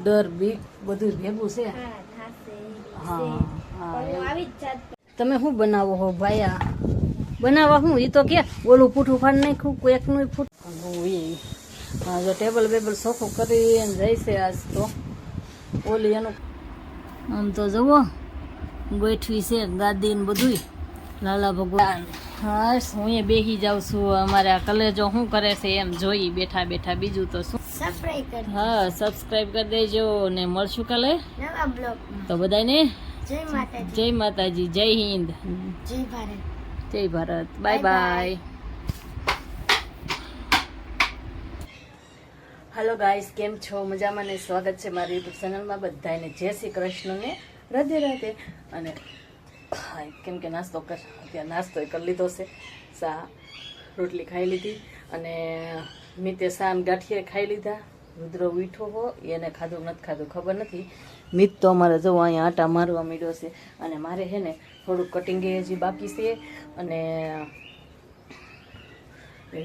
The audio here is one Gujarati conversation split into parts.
ડર બીક બધું ભેગું છે. તમે શું બનાવો હો ભાઈ? આ બનાવવા શું? એ તો કે ઓલું પૂઠું ફાડ નાખ્યું કોઈકનું ફૂટ. હા, જો ટેબલ બેબલ સોખું કરીને જઈશે આજ તો. ઓલી એનું આમ તો જુઓ ગોઠવી છે ગાદી ને બધું. લાલા ભગવાન. હા, હું એ બેસી જાઉં છું. અમારે આ કલેજો શું કરે છે એમ જોઈ બેઠા બેઠા. બીજું તો શું. હા, સબસ્ક્રાઈબ કરી દેજો ને મળશું કાલે નવા બ્લોગ. તો બધાને જય માતાજી, જય હિન્દ, જય Bharat. Bye bye. Hello guys, કેમ છો? મજામાં ને? સ્વાગત છે મારી યુટ્યુબ ચેનલમાં. બધાને જય શ્રી કૃષ્ણ ને રાધે રાધે. અને કેમ કે નાસ્તો અત્યારે નાસ્તો કરી લીધો છે. સા રોટલી ખાઈ લીધી અને મીતે સાન ગાંઠિયા ખાઈ લીધા. રુદ્ર ઉઠો હો, એને ખાધું નથી ખાધું ખબર નથી. મીત તો અમારે જવો અહીંયા આટા મારવા માંડ્યો છે. અને મારે છે ને થોડુંક કટિંગ હજી બાકી છે અને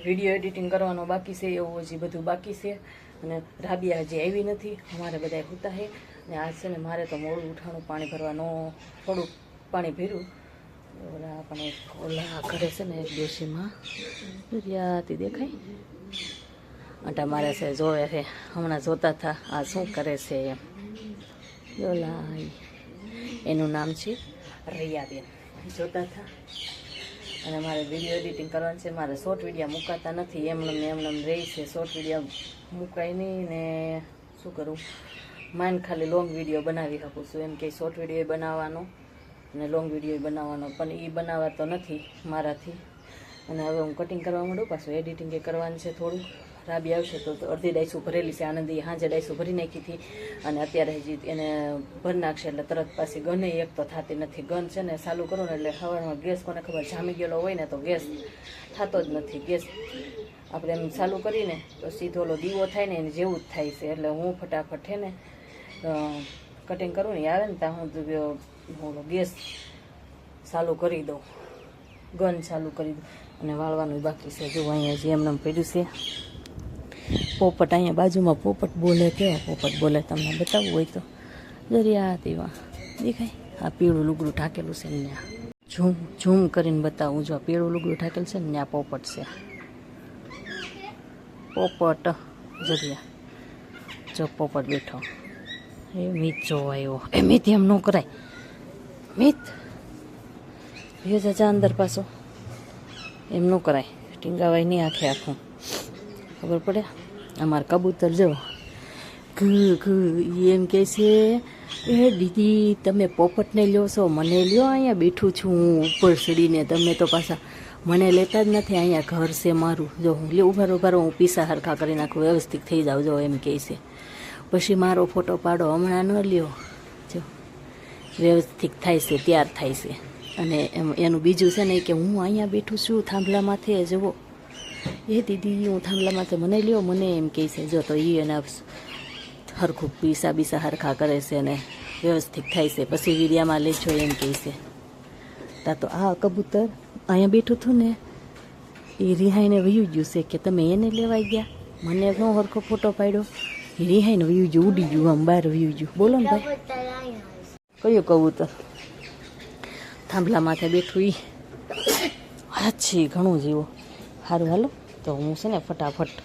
વિડીયો એડિટિંગ કરવાનો બાકી છે. એવું હજી બધું બાકી છે. અને રાબિયા હજી આવી નથી. અમારે બધા હોતા છે ને આજ છે ને મારે તો મોડું ઉઠાણું. પાણી ભરવાનું થોડુંક પાણી ભર્યું. ઓલા પણ ઓલા ઘરે છે ને એક ડોશીમાં દરિયાથી દેખાય આટા મારે છે, જોવે છે. હમણાં જોતા હતા આ શું કરે છે એમ. ઓલા એનું નામ છે રિયાબેન. જોતા હતા. અને મારે વિડીયો એડિટિંગ કરવાનું છે. મારે શોર્ટ વિડીયો મૂકાતા નથી. એમને રહી છે. શોર્ટ વિડીયો મુકાય નહીં ને શું કરું, માઇન્ડ ખાલી લોંગ વિડીયો બનાવી શકું છું. એમ કે શોર્ટ વિડીયો બનાવવાનો અને લોંગ વિડીયો બનાવવાનો, પણ એ બનાવાતો નથી મારાથી. અને હવે હું કટિંગ કરવા માંડું. પાછું એડિટિંગ એ કરવાનું છે થોડું. રાબી આવશે તો અડધી ડાઈસું ભરેલી છે. આનંદી હાજે ડાઈસું ભરી નાખી હતી અને અત્યારે હજી એને ભરી નાખશે એટલે તરત પાછી ગને એક તો થતી નથી. ગન છે ને ચાલુ કરું ને એટલે સવારમાં ગેસ કોને ખબર જામી ગયેલો હોય ને તો ગેસ થતો જ નથી. ગેસ આપણે એમ ચાલુ કરીને તો સીધો ઓલો દીવો થાય ને એને જેવું જ થાય છે. એટલે હું ફટાફટ છે ને કટિંગ કરું ને આવે ને ત્યાં હું ગેસ ચાલુ કરી દઉં, ગન ચાલુ કરી દઉં. અને વાળવાનું બાકી છે. જો અહીંયા જે એમને પડ્યું છે. પોપટ અહીંયા બાજુમાં પોપટ બોલે. કેવા પોપટ બોલે તમને બતાવવું હોય તો દરિયા તેવા દેખાય. આ પીળું લુગડું ઢાકેલું છે ને ઝૂમ ઝૂમ કરીને બતાવું. જો પીળું લુગડું ઢાકેલું છે ને ત્યાં પોપટ છે. પોપટ જરિયા જો પોપટ બેઠો. એ મીત જોવા આવ્યો. એ મીત એમ ન કરાય. મીત ભેજ જા અંદર પાછો. એમ ન કરાય. ટીંગાવાય નહીં આખે આખું. ખબર પડે? અમારે કબૂતર જો એમ કહે છે, એ દીદી તમે પોપટને લ્યો છો, મને લ્યો. અહીંયા બેઠું છું હું ઉપર ચડીને. તમે તો પાછા મને લેતા જ નથી. અહીંયા ઘર છે મારું. જો હું લે ઉભારો હું પીસા હરખા કરી નાખું, વ્યવસ્થિત થઈ જાવ. જો એમ કહે છે. પછી મારો ફોટો પાડો. હમણાં ન લ્યો. જો વ્યવસ્થિત થાય છે, તૈયાર થાય છે. અને એનું બીજું છે ને કે હું અહીંયા બેઠું છું થાંભલા માથે. જુઓ એ દીદી હું થાંભલા માથે, મને લ્યો મને એમ કહે છે. જો તો એ એના હરખું પીસા બીસા હરખા કરે છે ને વ્યવસ્થિત થાય છે. પછી વીડિયામાં લેજો એમ કહે છે. તા તો આ કબૂતર અહીંયા બેઠું હતું ને એ રિહાઈને વયું ગયું છે કે તમે એને લેવાઈ ગયા. મને નો હરખો ફોટો પાડ્યો. એ રિહાઈને વયું ગયું, ઉડી ગયું, આમ બહાર વયું ગયું. બોલો ને ભાઈ, કયું કબૂતર થાંભલા માથે બેઠું? ઈ હાછી ઘણું જેવો. સારું હાલો તો હું છે ને ફટાફટ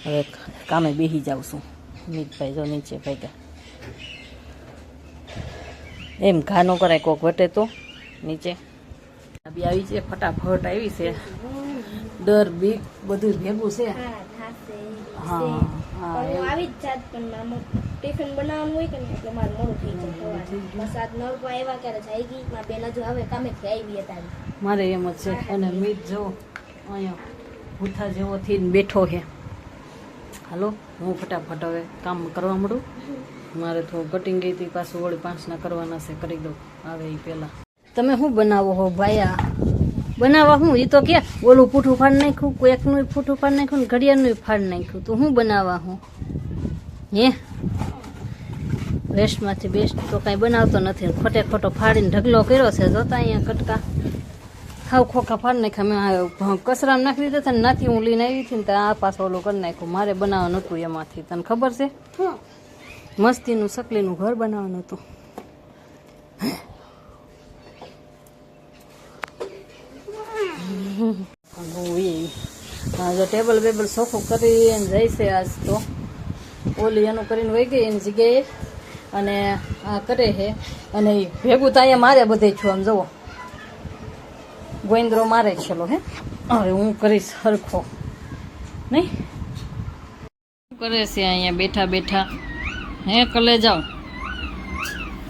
હવે કામે બેસી જાઉં છું. મીતભાઈ જો નીચે ભાઈ એમ ઘા ન કરાય. કોક વટે તો નીચે બી આવી છે. ફટાફટ આવી છે. ડર બીક બધું ભેગું છે. હા આવી જ જાત પણ ટિફિન બનાવવાનું હોય કે ને એટલે મારે મોડું થઈ જાય. વરસાદ નળવા એવા ક્યારે જાય ગઈ માં બેન હજુ હવે કામેથી આવી હતા. મારે એમ જ છે. અને મીત જો અહીંયા ભૂથા જેવો થઈને બેઠો છે. હાલો હું ફટાફટ હવે કામ કરવા માંડું. મારે થોડું કટિંગ ગઈ હતી, પાછું વળી 5 કરવાના છે. કરી દઉં આવે એ પહેલાં. તમે શું બનાવો હો ભાઈ? આ બનાવવા શું? એ તો કે ઓલું પૂઠું ફાડ નાખ્યું કોઈકનું પૂઠું ફાડ નાખ્યું ને ઘડિયાળનું ફાડ નાખ્યું. તો શું બનાવવા હું? હે વેસ્ટમાંથી બેસ્ટ તો કાંઈ બનાવતો નથી. ખોટે ખોટો ફાડીને ઢગલો કર્યો છે. જોતા અહીંયા કટકા હાવ ખોખા ફાડ નાખ્યા. મેં કચરામાં નાખી દીધા હતા ને નાથી હું લઈને આવી હતી ને તો આ પાછો ઓલું કરી નાખ્યું. મારે બનાવવાનું નહોતું એમાંથી. તને ખબર છે? મસ્તીનું સકલીનું ઘર બનાવવાનું હતું. હા જો ટેબલ બેબલ સોફું કરીને જઈશે આજ તો. ઓલી એનું કરીને વહી ગઈ એની જગ્યાએ અને આ કરે છે. અને ઈ ભેગું તો અહીંયા મારે બધે છું. આમ જુઓ ગોવિંદ્રો મારે છેલો હે. હવે હું કરીશ સરખો નહીં. શું કરે છે અહીંયા બેઠા બેઠા હે કલે જાઓ.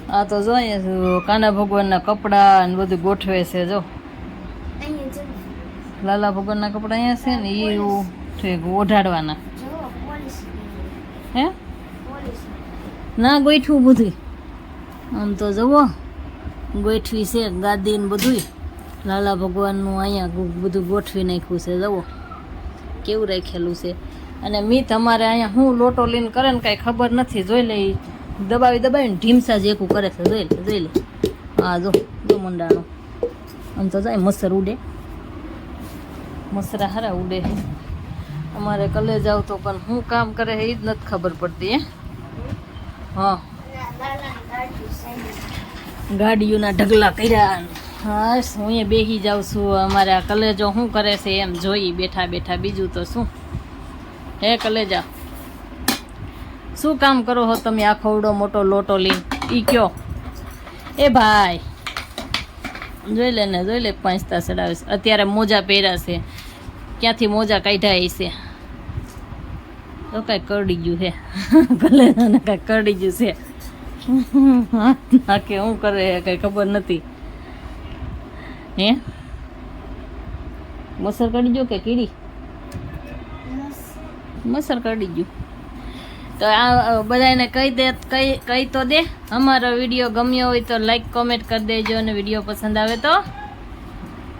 આ તો જો અહીંયા કાના ભગવાનના કપડાં ને બધું ગોઠવે છે. જો લાલા ભગવાનના કપડાં અહીંયા છે ને એ ઓઢાડવાના હે ના ગોઠવું બધું. આમ તો જુઓ ગોઠવી છે ગાદી ને બધું. લાલા ભગવાનનું અહીંયા બધું ગોઠવી નાખ્યું છે. જુઓ કેવું રાખેલું છે. અને મીત અમારે અહીંયા હું લોટો લઈને કરે ને કાંઈ ખબર નથી. જોઈ લે દબાવી દબાવીને ઢીમસા જેકું કરે છે. જોઈ લે હા જો મંડાણો. આમ તો જાય મસર ઉડે. મસરા હારા ઉડે. અમારે કલે જાવ તો પણ હું કામ કરે એ જ નથી ખબર પડતી. હે હા ગાડીઓના ઢગલા કર્યા. હા હું અહીંયા બેસી જાઉં છું. અમારે આ કલેજો શું કરે છે એમ જોઈ બેઠા બેઠા. બીજું તો શું હે કલેજા શું કામ કરો હો તમે? આ ખવડો મોટો લોટો લઈને ઈ કયો એ ભાઈ. જોઈ લે 5 તા ચડાવે છે. અત્યારે મોજા પહેર્યા છે. ક્યાંથી મોજા કાઢ્યા છે? તો કાંઈ કરડી ગયું છે. કલેજાને કાંઈ કરડી ગયું છે. હાથ નાખે શું કરે કઈ ખબર નથી. હે મસર કાઢી ગયો કે કીડી? મસર કાઢી ગયું. તો આ બધાને કહી તો દે. અમારો વિડીયો ગમ્યો હોય તો લાઈક કોમેન્ટ કરી દેજો. અને વિડીયો પસંદ આવે તો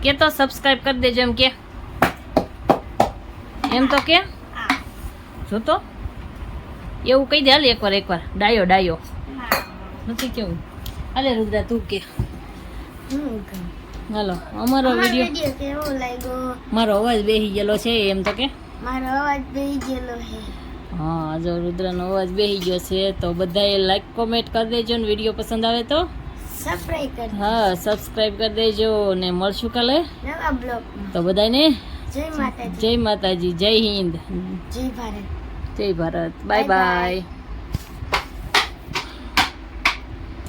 કે તો સબસ્ક્રાઈબ કરી દેજો. એમ તો કે જો તો એવું કહી દે. હાલ એકવાર ડાયો નથી કેવું? હાલે રુદ્રા તું કે. હાલો અમારો વિડીયો કેવો લાગ્યો? મારો અવાજ બેસી ગયેલો છે એમ તો કે. મારો અવાજ બેસી ગયેલો છે. હા જો રુદ્રાનો અવાજ બેસી ગયો છે. તો બધાએ લાઈક કોમેન્ટ કરી દેજો. ને વિડીયો પસંદ આવે તો સબસ્ક્રાઇબ કરી હા સબસ્ક્રાઈબ કરી દેજો. ને મળશું કાલે નવા બ્લોગ. તો બધાને જય માતાજી. જય માતાજી, જય હિન્દ, જય ભારત. જય ભારત. Bye by.